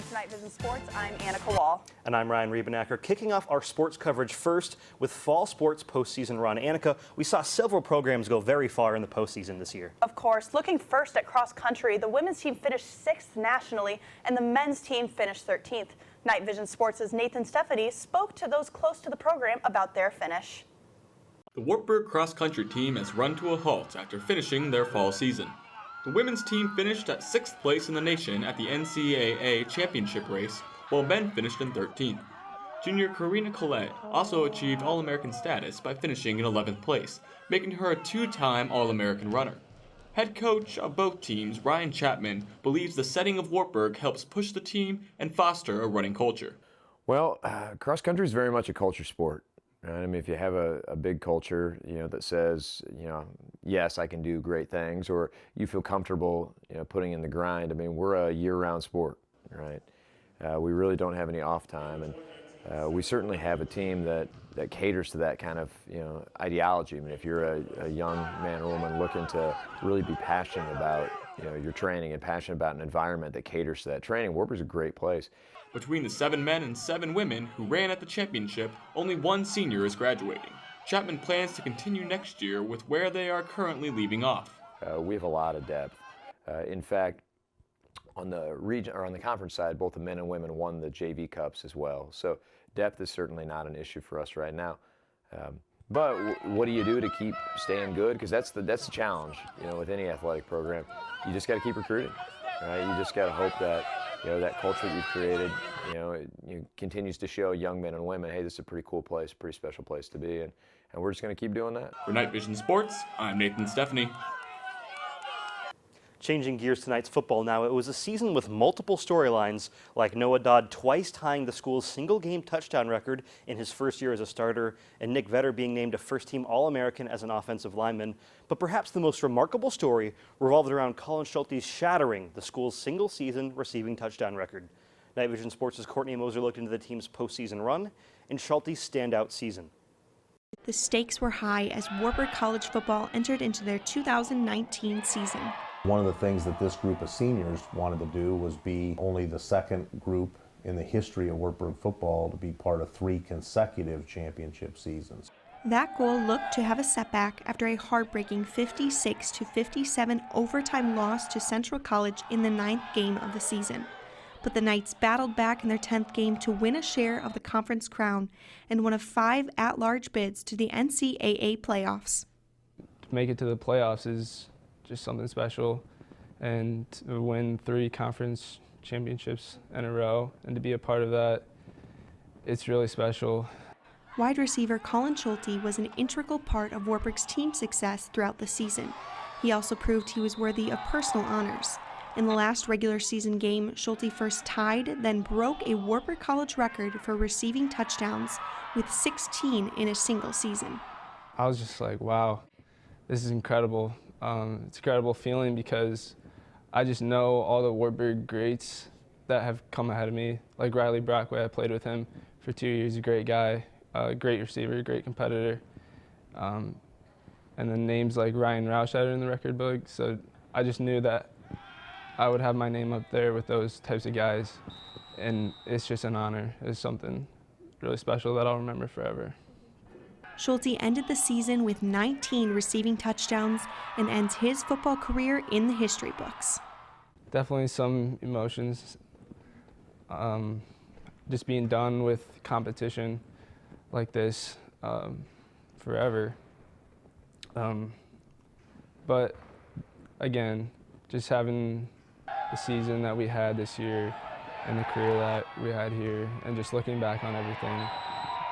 to Night Vision Sports. I'm Anna Kowal. And I'm Ryan Riebenacker. Kicking off our sports coverage first with fall sports postseason run. Annika, we saw several programs go very far in the postseason this year. Of course, looking first at cross country, the women's team finished 6th nationally and the men's team finished 13th. Night Vision Sports' Nathan Stephanie spoke to those close to the program about their finish. The Wartburg cross-country team has run to a halt after finishing their fall season. The women's team finished at 6th place in the nation at the NCAA championship race, while men finished in 13th. Junior Karina Collette also achieved All-American status by finishing in 11th place, making her a two-time All-American runner. Head coach of both teams, Ryan Chapman, believes the setting of Wartburg helps push the team and foster a running culture. Well, cross-country is very much a culture sport. Right? I mean, if you have a big culture, that says, yes, I can do great things, or you feel comfortable, putting in the grind. I mean, we're a year-round sport, right? We really don't have any off time, and we certainly have a team that caters to that kind of, ideology. I mean, if you're a young man or woman looking to really be passionate about, your training and passionate about an environment that caters to that training, Wartburg's a great place. Between the 7 men and 7 women who ran at the championship, only 1 senior is graduating. Chapman plans to continue next year with where they are currently leaving off. We have a lot of depth. In fact, on the region or on the conference side, both the men and women won the JV Cups as well. So depth is certainly not an issue for us right now. But what do you do to keep staying good? Because that's the challenge, with any athletic program. You just got to keep recruiting, right? You just got to hope that that culture that you've created, it continues to show young men and women, hey, this is a pretty cool place, pretty special place to be, and we're just going to keep doing that. For Night Vision Sports, I'm Nathan Stephanie. Changing gears to tonight's football now, it was a season with multiple storylines, like Noah Dodd twice tying the school's single-game touchdown record in his first year as a starter, and Nick Vetter being named a first-team All-American as an offensive lineman. But perhaps the most remarkable story revolved around Colin Schulte shattering the school's single-season receiving touchdown record. Night Vision Sports' Courtney Moser looked into the team's postseason run and Schulte's standout season. The stakes were high as Wartburg College football entered into their 2019 season. One of the things that this group of seniors wanted to do was be only the second group in the history of Wartburg football to be part of 3 consecutive championship seasons. That goal looked to have a setback after a heartbreaking 56-57 overtime loss to Central College in the 9th game of the season. But the Knights battled back in their 10th game to win a share of the conference crown and one of 5 at-large bids to the NCAA playoffs. To make it to the playoffs is just something special, and to win 3 conference championships in a row and to be a part of that, it's really special. Wide receiver Colin Schulte was an integral part of Wartburg's team success throughout the season. He also proved he was worthy of personal honors. In the last regular season game, Schulte first tied, then broke a Wartburg College record for receiving touchdowns with 16 in a single season. I was just like, wow, this is incredible. It's an incredible feeling because I just know all the Wartburg greats that have come ahead of me, like Riley Brockway. I played with him for 2 years, a great guy, great receiver, great competitor. And then names like Ryan Roush that are in the record book. So I just knew that I would have my name up there with those types of guys. And it's just an honor. It's something really special that I'll remember forever. Schulte ended the season with 19 receiving touchdowns and ends his football career in the history books. Definitely some emotions. Just being done with competition like this forever. But again, just having the season that we had this year and the career that we had here, and just looking back on everything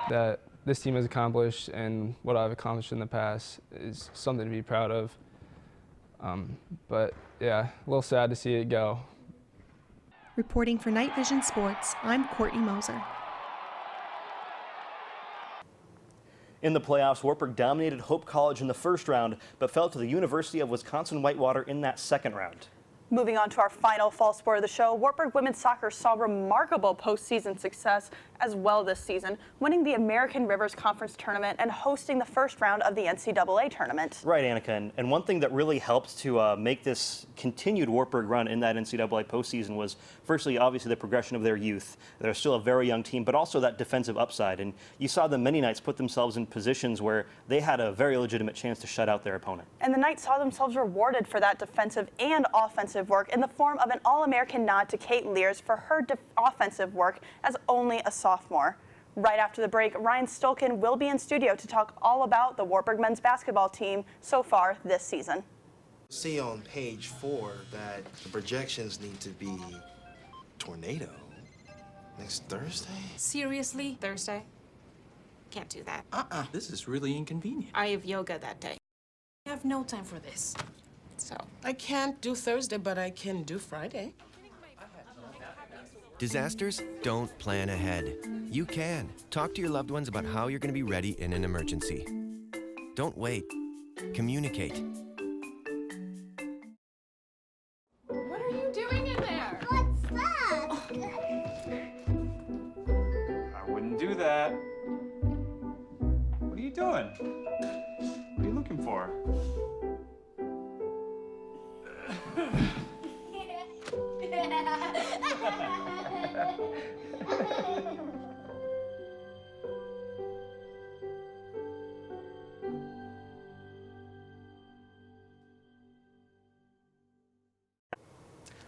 that this team has accomplished and what I've accomplished in the past is something to be proud of. But yeah, a little sad to see it go. Reporting for Night Vision Sports, I'm Courtney Moser. In the playoffs, Wartburg dominated Hope College in the first round, but fell to the University of Wisconsin-Whitewater in that second round. Moving on to our final fall sport of the show, Wartburg women's soccer saw remarkable postseason success as well this season, winning the American Rivers Conference tournament and hosting the first round of the NCAA tournament. Right, Annika, and one thing that really helped to make this continued Wartburg run in that NCAA postseason was, firstly, obviously the progression of their youth. They're still a very young team, but also that defensive upside. And you saw them many nights put themselves in positions where they had a very legitimate chance to shut out their opponent. And the Knights saw themselves rewarded for that defensive and offensive work in the form of an All-American nod to Kate Lears for her offensive work as only a sophomore. Right after the break, Ryan Stolken will be in studio to talk all about the Wartburg men's basketball team so far this season. See on page 4 that the projections need to be tornado next Thursday. Seriously? Thursday? Can't do that. This is really inconvenient. I have yoga that day. I have no time for this. So. I can't do Thursday, but I can do Friday. Disasters don't plan ahead. You can. Talk to your loved ones about how you're going to be ready in an emergency. Don't wait. Communicate. What are you doing in there? What's that? I wouldn't do that. What are you doing? What are you looking for?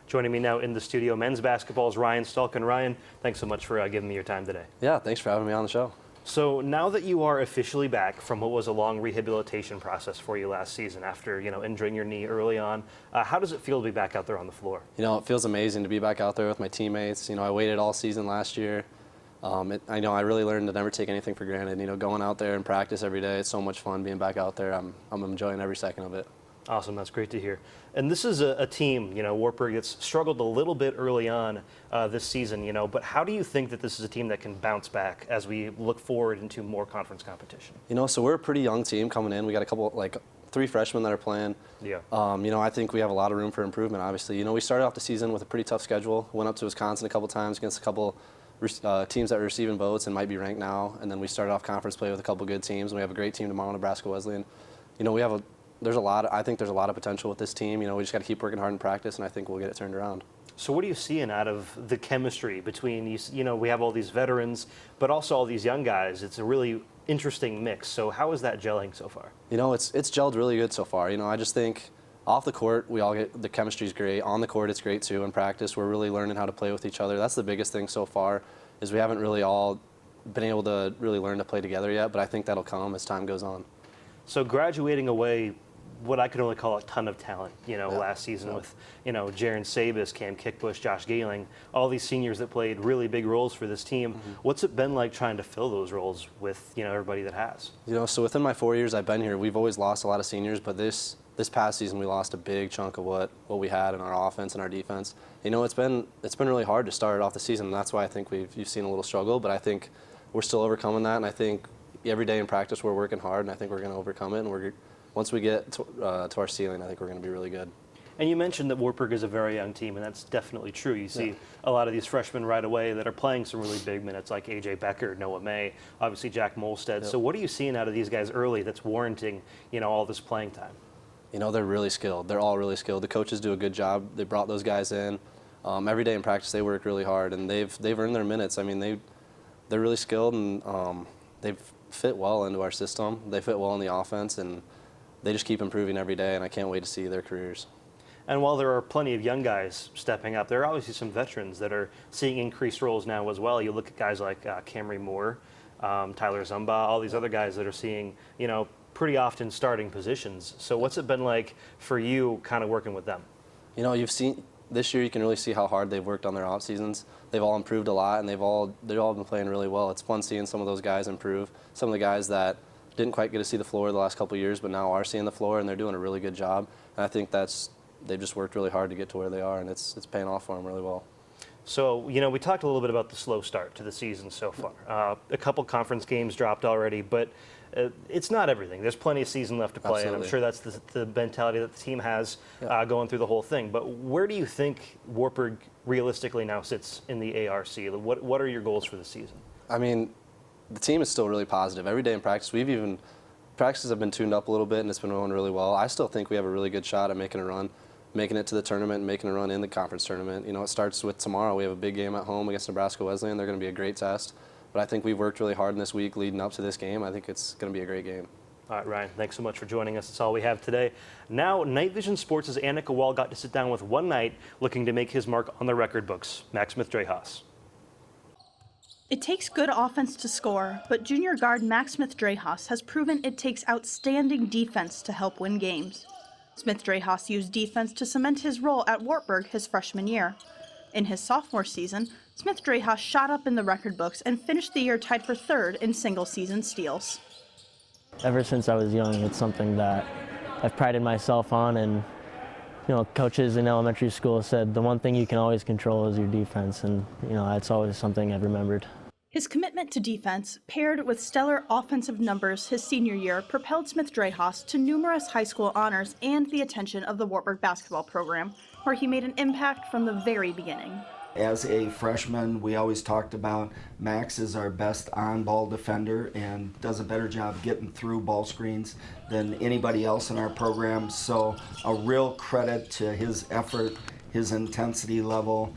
Joining me now in the studio, men's basketball is Ryan Stolken. Ryan, thanks so much for giving me your time today. Yeah, thanks for having me on the show. So now that you are officially back from what was a long rehabilitation process for you last season after, injuring your knee early on, how does it feel to be back out there on the floor? It feels amazing to be back out there with my teammates. I waited all season last year. I know I really learned to never take anything for granted. Going out there and practice every day, it's so much fun being back out there. I'm enjoying every second of it. Awesome, that's great to hear. And this is a team, Wartburg, that's struggled a little bit early on this season, but how do you think that this is a team that can bounce back as we look forward into more conference competition? So we're a pretty young team coming in. We got a couple, 3 freshmen that are playing. Yeah. I think we have a lot of room for improvement, obviously. We started off the season with a pretty tough schedule. Went up to Wisconsin a couple times against a couple teams that were receiving votes and might be ranked now. And then we started off conference play with a couple good teams. And we have a great team tomorrow, Nebraska Wesleyan. I think there's a lot of potential with this team. We just got to keep working hard in practice, and I think we'll get it turned around. So what are you seeing out of the chemistry between, we have all these veterans, but also all these young guys. It's a really interesting mix. So how is that gelling so far? It's gelled really good so far. I just think off the court, the chemistry's great. On the court, it's great too. In practice, we're really learning how to play with each other. That's the biggest thing so far, is we haven't really all been able to really learn to play together yet, but I think that'll come as time goes on. So graduating away, what I could only call a ton of talent, last season with, Jaren Sabis, Cam Kickbush, Josh Gehling, all these seniors that played really big roles for this team. Mm-hmm. What's it been like trying to fill those roles with, everybody that has? So within my 4 years I've been here, we've always lost a lot of seniors, but this past season we lost a big chunk of what we had in our offense and our defense. It's been really hard to start off the season, and that's why I think you've seen a little struggle, but I think we're still overcoming that, and I think every day in practice we're working hard, and I think we're going to overcome it, and once we get to our ceiling, I think we're going to be really good. And you mentioned that Wartburg is a very young team, and that's definitely true. You see a lot of these freshmen right away that are playing some really big minutes, like A.J. Becker, Noah May, obviously Jack Molstead. Yep. So what are you seeing out of these guys early that's warranting, all this playing time? They're really skilled. They're all really skilled. The coaches do a good job. They brought those guys in. Every day in practice, they work really hard, and they've earned their minutes. I mean, they're really skilled, and they've fit well into our system. They fit well in the offense, and they just keep improving every day, and I can't wait to see their careers. And while there are plenty of young guys stepping up, there are obviously some veterans that are seeing increased roles now as well. You look at guys like Camry Moore, Tyler Zumba, all these other guys that are seeing, pretty often starting positions. So what's it been like for you kind of working with them? You've seen this year, you can really see how hard they've worked on their off seasons. They've all improved a lot, and they've all been playing really well. It's fun seeing some of those guys improve. Some of the guys that didn't quite get to see the floor the last couple of years, but now are seeing the floor, and they're doing a really good job. And I think they've just worked really hard to get to where they are, and it's paying off for them really well. So, we talked a little bit about the slow start to the season so far. A couple conference games dropped already, but it's not everything. There's plenty of season left to play, Absolutely. and I'm sure that's the mentality that the team has going through the whole thing. But where do you think Wartburg realistically now sits in the ARC? What are your goals for the season? I mean, the team is still really positive. Every day in practice, practices have been tuned up a little bit, and it's been going really well. I still think we have a really good shot at making a run, making it to the tournament, and making a run in the conference tournament. It starts with tomorrow. We have a big game at home against Nebraska Wesleyan. They're going to be a great test. But I think we've worked really hard in this week leading up to this game. I think it's going to be a great game. All right, Ryan, thanks so much for joining us. That's all we have today. Now, Night Vision Sports' Annika Wall got to sit down with one Knight looking to make his mark on the record books, Max Smith-Dreyhaus. It takes good offense to score, but junior guard Max Smith-Dreyhaus has proven it takes outstanding defense to help win games. Smith-Dreyhaus used defense to cement his role at Wartburg his freshman year. In his sophomore season, Smith-Dreyhaus shot up in the record books and finished the year tied for third in single-season steals. Ever since I was young, it's something that I've prided myself on, and coaches in elementary school said the one thing you can always control is your defense, and that's always something I've remembered. His commitment to defense, paired with stellar offensive numbers his senior year, propelled Smith-Dreyhaus to numerous high school honors and the attention of the Wartburg basketball program, where he made an impact from the very beginning. As a freshman, we always talked about Max is our best on-ball defender and does a better job getting through ball screens than anybody else in our program. So a real credit to his effort, his intensity level.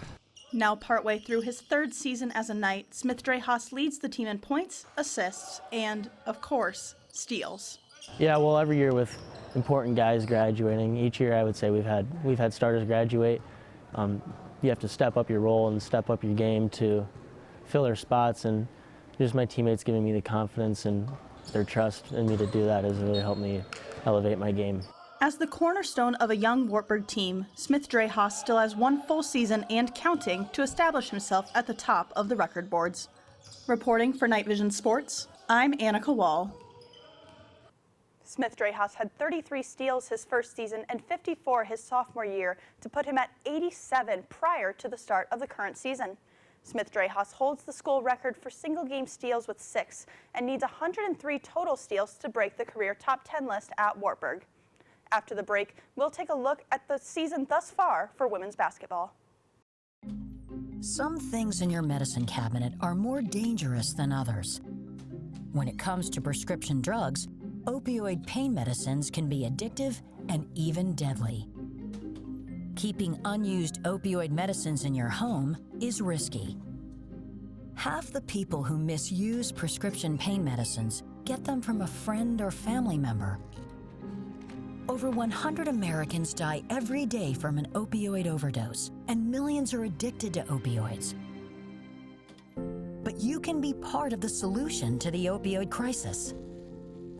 Now partway through his third season as a Knight, Smith-Dreyhaus leads the team in points, assists, and, of course, steals. Yeah, well, every year with important guys graduating, each year I would say we've had starters graduate. You have to step up your role and step up your game to fill their spots, and just my teammates giving me the confidence and their trust in me to do that has really helped me elevate my game. As the cornerstone of a young Wartburg team, Smith-Dreyhaus still has one full season and counting to establish himself at the top of the record boards. Reporting for Night Vision Sports, I'm Annika Wall. Smith-Dreyhaus had 33 steals his first season and 54 his sophomore year to put him at 87 prior to the start of the current season. Smith-Dreyhaus holds the school record for single-game steals with 6 and needs 103 total steals to break the career top 10 list at Wartburg. After the break, we'll take a look at the season thus far for women's basketball. Some things in your medicine cabinet are more dangerous than others. When it comes to prescription drugs, opioid pain medicines can be addictive and even deadly. Keeping unused opioid medicines in your home is risky. Half the people who misuse prescription pain medicines get them from a friend or family member. Over 100 Americans die every day from an opioid overdose, and millions are addicted to opioids. But you can be part of the solution to the opioid crisis.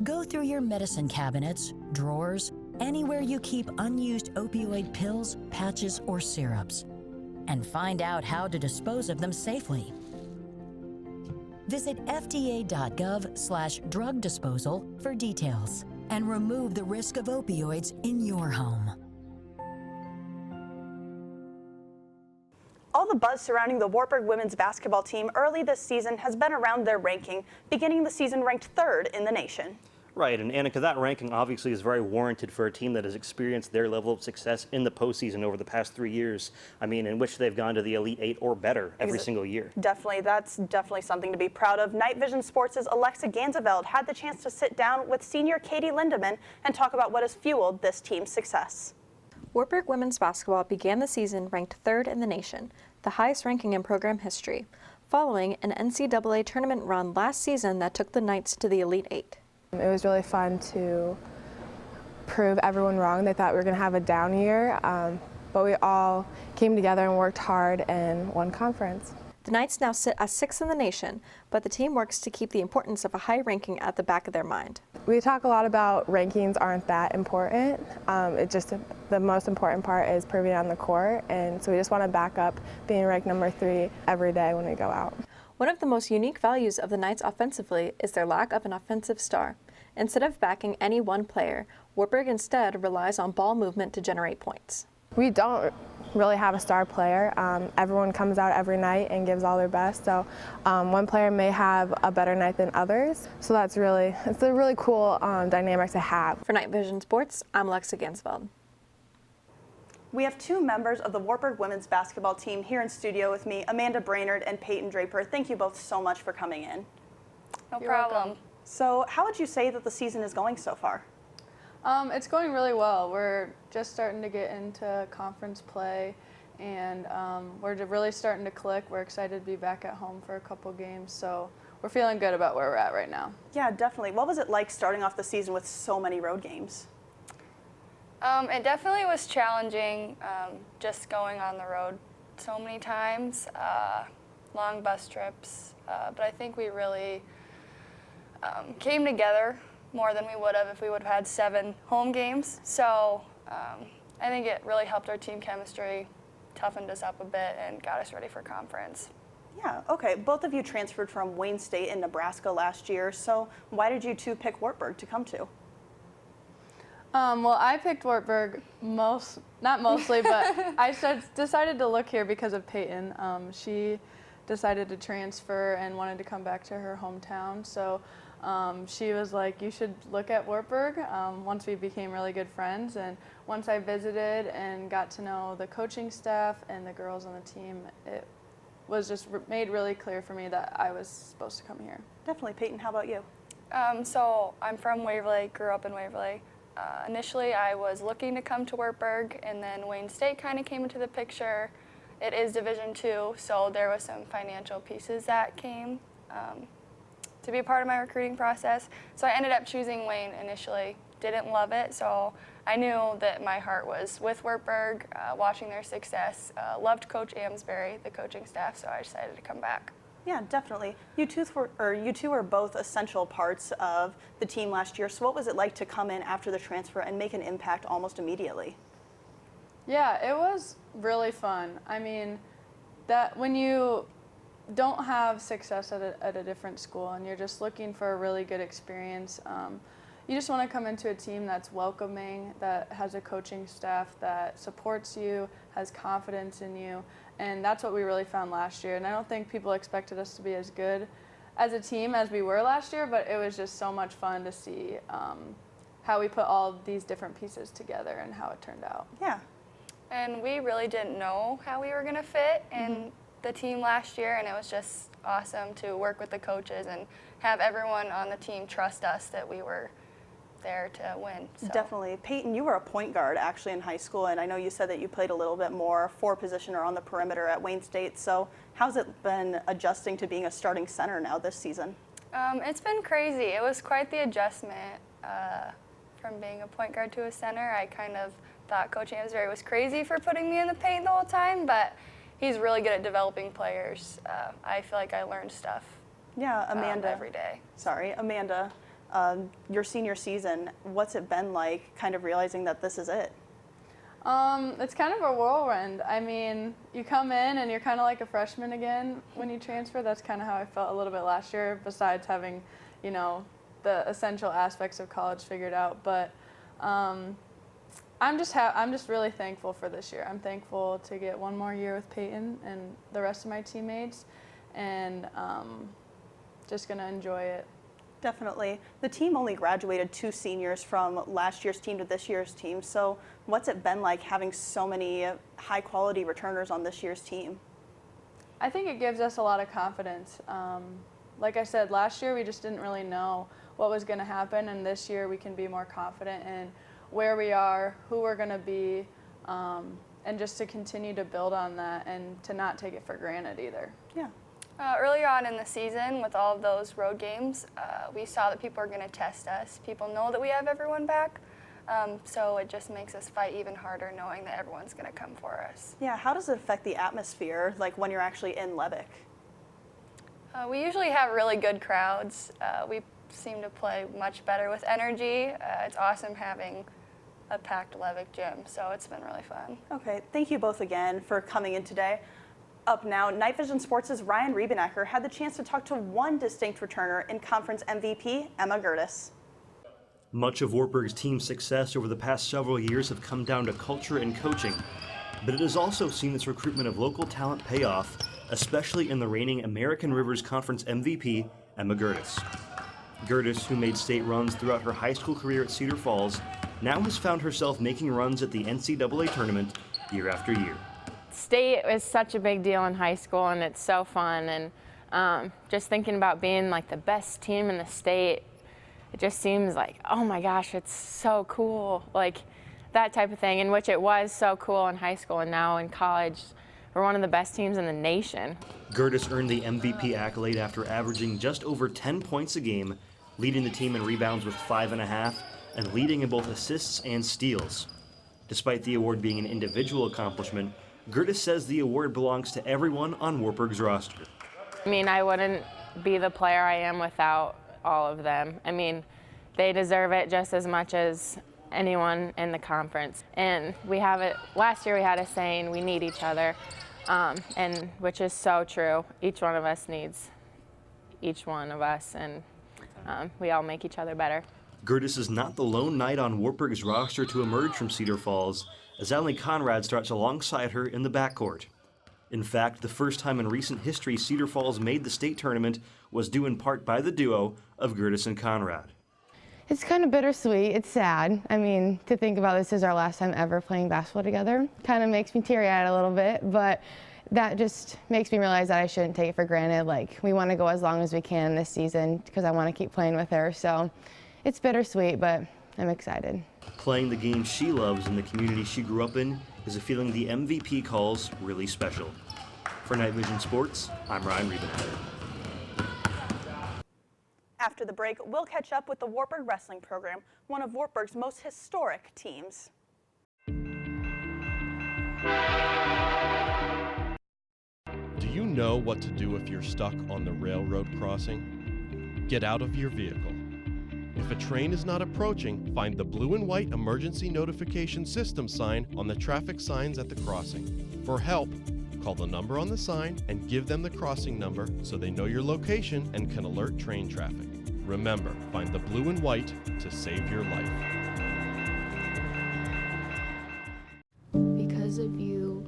Go through your medicine cabinets, drawers, anywhere you keep unused opioid pills, patches, or syrups, and find out how to dispose of them safely. Visit fda.gov/drug disposal for details and remove the risk of opioids in your home. All the buzz surrounding the Wartburg women's basketball team early this season has been around their ranking, beginning the season ranked 3rd in the nation. Right, and Annika, that ranking obviously is very warranted for a team that has experienced their level of success in the postseason over the past 3 years. I mean, in which they've gone to the Elite 8 or better every single year. Definitely, that's definitely something to be proud of. Night Vision Sports' Alexa Ganzeveld had the chance to sit down with senior Katie Lindemann and talk about what has fueled this team's success. Wartburg women's basketball began the season ranked 3rd in the nation, the highest ranking in program history, following an NCAA tournament run last season that took the Knights to the Elite 8. It was really fun to prove everyone wrong. They thought we were going to have a down year, but we all came together and worked hard and won conference. The Knights now sit as 6th in the nation, but the team works to keep the importance of a high ranking at the back of their mind. We talk a lot about rankings aren't that important. It's just the most important part is proving on the court, and so we just want to back up being ranked number 3 every day when we go out. One of the most unique values of the Knights offensively is their lack of an offensive star. Instead of backing any one player, Wartburg instead relies on ball movement to generate points. We don't really have a star player. Everyone comes out every night and gives all their best. So one player may have a better night than others. So it's a really cool dynamic to have. For Night Vision Sports, I'm Alexa Gansfeld. We have two members of the Wartburg women's basketball team here in studio with me, Amanda Brainerd and Peyton Draper. Thank you both so much for coming in. No problem. So how would you say that the season is going so far? It's going really well. We're just starting to get into conference play, and we're really starting to click. We're excited to be back at home for a couple games, so we're feeling good about where we're at right now. Yeah, definitely. What was it like starting off the season with so many road games? It definitely was challenging, just going on the road so many times, long bus trips, but I think we really came together more than we would have if we would have had 7 home games. So I think it really helped our team chemistry, toughened us up a bit, and got us ready for conference. Yeah, okay. Both of you transferred from Wayne State in Nebraska last year, so why did you two pick Wartburg to come to? Well, I picked Wartburg not mostly, but I decided to look here because of Peyton. She decided to transfer and wanted to come back to her hometown, so she was like, you should look at Wartburg. Once we became really good friends, and once I visited and got to know the coaching staff and the girls on the team, it was just made really clear for me that I was supposed to come here. Definitely. Peyton, how about you? So I'm from Waverly, grew up in Waverly. Initially, I was looking to come to Wartburg, and then Wayne State kind of came into the picture. It is Division II, so there was some financial pieces that came to be a part of my recruiting process. So I ended up choosing Wayne initially. Didn't love it, so I knew that my heart was with Wartburg, watching their success. Loved Coach Amsbury, the coaching staff, so I decided to come back. Yeah, definitely. You two were both essential parts of the team last year, so what was it like to come in after the transfer and make an impact almost immediately? Yeah, it was really fun. I mean, that when you don't have success at a different school and you're just looking for a really good experience, you just want to come into a team that's welcoming, that has a coaching staff that supports you, has confidence in you, and that's what we really found last year. And I don't think people expected us to be as good as a team as we were last year, but it was just so much fun to see how we put all these different pieces together and how it turned out. Yeah. And we really didn't know how we were going to fit in the team last year, and it was just awesome to work with the coaches and have everyone on the team trust us that we were there to win. So. Definitely. Peyton, you were a point guard actually in high school, and I know you said that you played a little bit more forward position or on the perimeter at Wayne State. So how's it been adjusting to being a starting center now this season? It's been crazy. It was quite the adjustment from being a point guard to a center. I kind of thought Coach Amsbury was crazy for putting me in the paint the whole time, but he's really good at developing players. I feel like I learned stuff. Yeah, Amanda. Every day. Sorry, Amanda. Your senior season, what's it been like kind of realizing that this is it? It's kind of a whirlwind. I mean, you come in and you're kind of like a freshman again when you transfer. That's kind of how I felt a little bit last year, besides having, you know, the essential aspects of college figured out. But I'm just really thankful for this year. I'm thankful to get one more year with Peyton and the rest of my teammates, and just going to enjoy it. Definitely. The team only graduated 2 seniors from last year's team to this year's team. So what's it been like having so many high-quality returners on this year's team? I think it gives us a lot of confidence. Like I said, last year we just didn't really know what was going to happen, and this year we can be more confident in where we are, who we're going to be, and just to continue to build on that and to not take it for granted either. Yeah. Earlier on in the season, with all of those road games, we saw that people are going to test us. People know that we have everyone back, so it just makes us fight even harder knowing that everyone's going to come for us. Yeah, how does it affect the atmosphere, like when you're actually in Levick? We usually have really good crowds. We seem to play much better with energy. It's awesome having a packed Levick gym, so it's been really fun. Okay, thank you both again for coming in today. Up now, Night Vision Sports' Ryan Riebenecker had the chance to talk to one distinct returner in conference MVP, Emma Gertis. Much of Wartburg's team's success over the past several years have come down to culture and coaching. but it has also seen its recruitment of local talent pay off, especially in the reigning American Rivers Conference MVP, Emma Gertis. Gertis, who made state runs throughout her high school career at Cedar Falls, now has found herself making runs at the NCAA tournament year after year. State is such a big deal in high school, and it's so fun. And just thinking about being like the best team in the state, it just seems like, oh my gosh, it's so cool. Like that type of thing, in which it was so cool in high school, and now in college, we're one of the best teams in the nation. Gertis earned the MVP accolade after averaging just over 10 points a game, leading the team in rebounds with 5.5, and leading in both assists and steals. Despite the award being an individual accomplishment, Gertis says the award belongs to everyone on Wartburg's roster. I mean, I wouldn't be the player I am without all of them. I mean, they deserve it just as much as anyone in the conference. And we have it, last year we had a saying, we need each other, and which is so true. Each one of us needs each one of us, and we all make each other better. Gertis is not the lone knight on Wartburg's roster to emerge from Cedar Falls, as Emily Conrad starts alongside her in the backcourt. In fact, the first time in recent history Cedar Falls made the state tournament was due in part by the duo of Gertis and Conrad. It's kind of bittersweet. It's sad. I mean, to think about this is our last time ever playing basketball together kind of makes me teary-eyed a little bit, but that just makes me realize that I shouldn't take it for granted. Like, we want to go as long as we can this season because I want to keep playing with her. So it's bittersweet, but I'm excited. Playing the game she loves in the community she grew up in is a feeling the MVP calls really special. For Night Vision Sports, I'm Ryan Riebeneder. After the break, we'll catch up with the Wartburg Wrestling Program, one of Wartburg's most historic teams. Do you know what to do if you're stuck on the railroad crossing? Get out of your vehicle. If a train is not approaching, find the blue and white emergency notification system sign on the traffic signs at the crossing. For help, call the number on the sign and give them the crossing number so they know your location and can alert train traffic. Remember, find the blue and white to save your life. Because of you,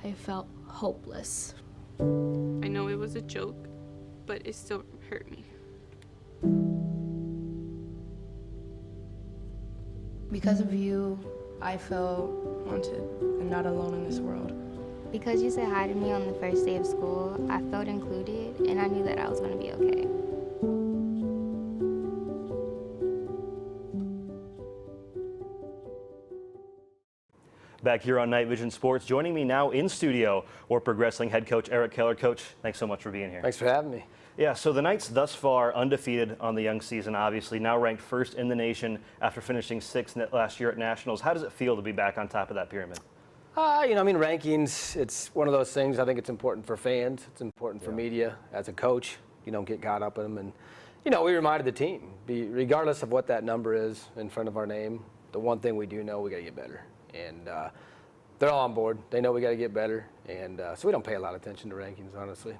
I felt hopeless. I know it was a joke, but it still hurt me. Because of you, I felt wanted and not alone in this world. Because you said hi to me on the first day of school, I felt included, and I knew that I was going to be okay. Back here on Night Vision Sports, joining me now in studio, Wartburg Wrestling head coach Eric Keller. Coach, thanks so much for being here. Thanks for having me. Yeah, so the Knights thus far undefeated on the young season, obviously, now ranked first in the nation after finishing sixth last year at Nationals. How does it feel to be back on top of that pyramid? Rankings, it's one of those things. I think it's important for fans. It's important for media. As a coach, you don't get caught up in them. And, we reminded the team, regardless of what that number is in front of our name, the one thing we do know, we got to get better. And they're all on board. They know we got to get better. And so we don't pay a lot of attention to rankings, honestly.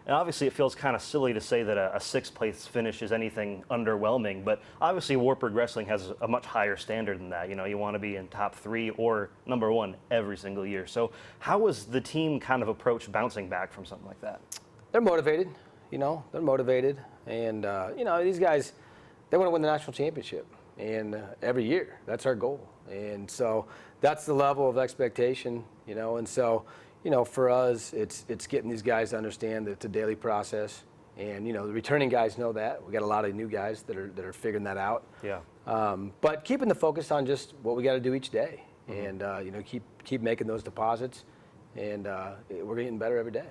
And obviously it feels kind of silly to say that a sixth place finish is anything underwhelming, but obviously Wartburg Wrestling has a much higher standard than that. You want to be in top 3 or number 1 every single year. So how was the team kind of approach bouncing back from something like that? They're motivated, they're motivated. And, these guys, they want to win the national championship. And every year, that's our goal. And so that's the level of expectation, and so, for us, it's getting these guys to understand that it's a daily process, and the returning guys know that. We got a lot of new guys that are figuring that out. Yeah. But keeping the focus on just what we got to do each day, and keep making those deposits, and we're getting better every day.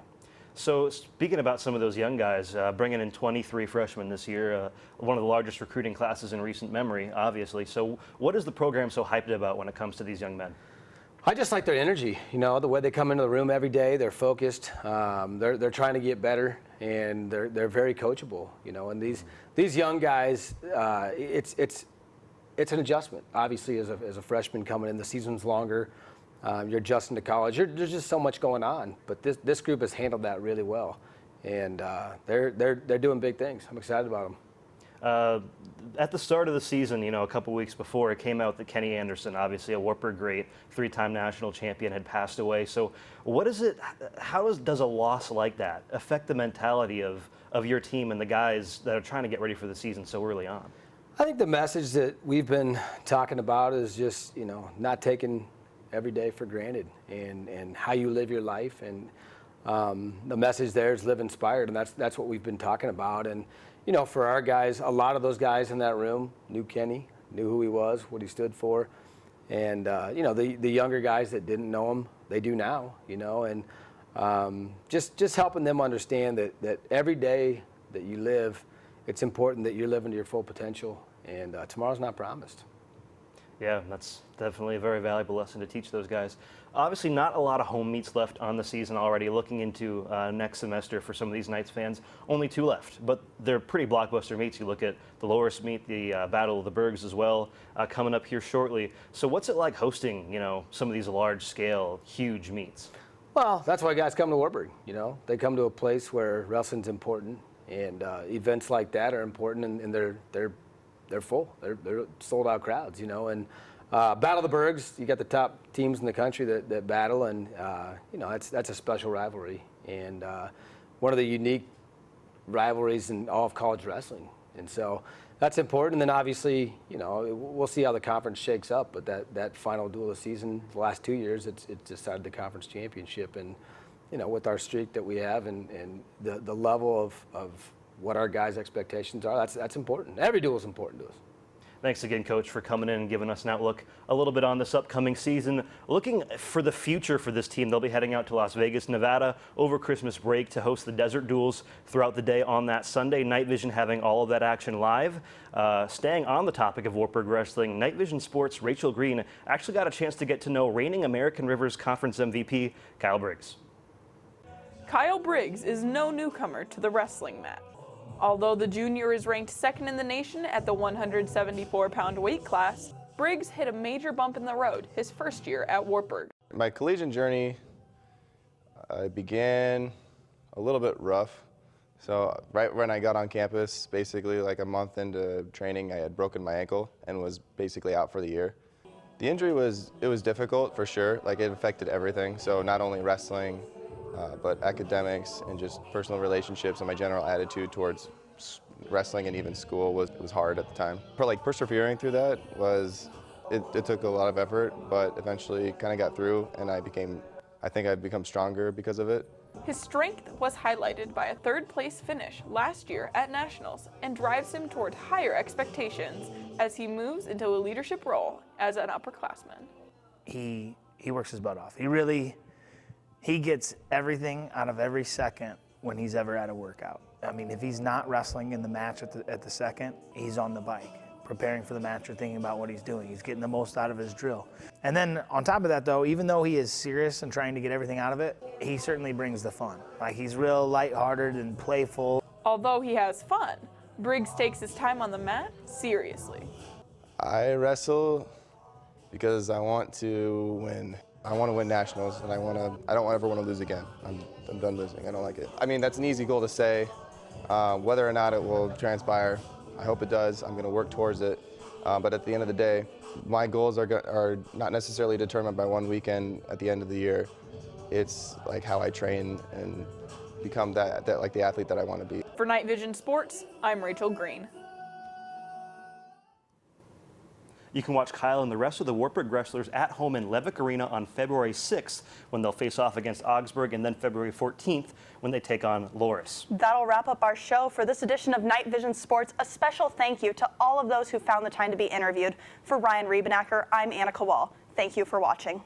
So speaking about some of those young guys, bringing in 23 freshmen this year, one of the largest recruiting classes in recent memory, obviously. So what is the program so hyped about when it comes to these young men? I just like their energy, the way they come into the room every day. They're focused. They're trying to get better, and they're very coachable. And these young guys, it's an adjustment. Obviously, as a freshman coming in, the season's longer. You're adjusting to college. There's just so much going on, but this group has handled that really well, and they're doing big things. I'm excited about them. At the start of the season, you know, a couple weeks before, it came out that Kenny Anderson, obviously a Wartburg great, 3-time national champion, had passed away. So what is it, how does a loss like that affect the mentality of your team and the guys that are trying to get ready for the season so early on? I think the message that we've been talking about is just, you know, not taking every day for granted and how you live your life. And the message there is live inspired, and that's what we've been talking about. And you know, for our guys, a lot of those guys in that room knew Kenny, knew who he was, what he stood for. And, you know, the younger guys that didn't know him, they do now, you know. And just helping them understand that every day that you live, it's important that you're living to your full potential. And tomorrow's not promised. Yeah, that's definitely a very valuable lesson to teach those guys. Obviously, not a lot of home meets left on the season already. Looking into next semester for some of these Knights fans, only 2 left, but they're pretty blockbuster meets. You look at the Loris meet, the Battle of the Bergs as well, coming up here shortly. So what's it like hosting, you know, some of these large-scale, huge meets? Well, that's why guys come to Wartburg, you know. They come to a place where wrestling's important, and events like that are important, and they're full. They're sold-out crowds, you know. And Battle of the Bergs, you got the top teams in the country that battle, and you know, that's a special rivalry, and one of the unique rivalries in all of college wrestling. And so that's important. And then obviously, you know, we'll see how the conference shakes up, but that final duel of the season, the last 2 years, it's decided the conference championship. And you know, with our streak that we have and the level of what our guys' expectations are, that's important. Every duel is important to us. Thanks again, Coach, for coming in and giving us an outlook a little bit on this upcoming season. Looking for the future for this team, they'll be heading out to Las Vegas, Nevada over Christmas break to host the Desert Duels throughout the day on that Sunday. Night Vision having all of that action live. Staying on the topic of Wartburg Wrestling, Night Vision Sports' Rachel Green actually got a chance to get to know reigning American Rivers Conference MVP, Kyle Briggs. Kyle Briggs is no newcomer to the wrestling mat. Although the junior is ranked 2nd in the nation at the 174-pound weight class, Briggs hit a major bump in the road his first year at Wartburg. My collegiate journey began a little bit rough. So right when I got on campus, basically like a month into training, I had broken my ankle and was basically out for the year. The injury was difficult for sure. Like it affected everything. So not only wrestling, but academics and just personal relationships, and my general attitude towards wrestling and even school was hard at the time. Like persevering through that it took a lot of effort, but eventually kind of got through, and I think I've become stronger because of it. His strength was highlighted by a 3rd-place finish last year at Nationals and drives him toward higher expectations as he moves into a leadership role as an upperclassman. He works his butt off. He gets everything out of every second when he's ever at a workout. I mean, if he's not wrestling in the match at the second, he's on the bike, preparing for the match or thinking about what he's doing. He's getting the most out of his drill. And then on top of that, though, even though he is serious and trying to get everything out of it, he certainly brings the fun. Like, he's real lighthearted and playful. Although he has fun, Briggs takes his time on the mat seriously. I wrestle because I want to win. I want to win nationals, and I don't ever want to lose again. I'm done losing. I don't like it. I mean, that's an easy goal to say. Whether or not it will transpire, I hope it does. I'm going to work towards it. But at the end of the day, my goals are not necessarily determined by one weekend at the end of the year. It's like how I train and become that like the athlete that I want to be. For Night Vision Sports, I'm Rachel Green. You can watch Kyle and the rest of the Wartburg wrestlers at home in Levick Arena on February 6th when they'll face off against Augsburg, and then February 14th when they take on Loris. That'll wrap up our show for this edition of Night Vision Sports. A special thank you to all of those who found the time to be interviewed. For Ryan Riebenacker, I'm Anna Kowal. Thank you for watching.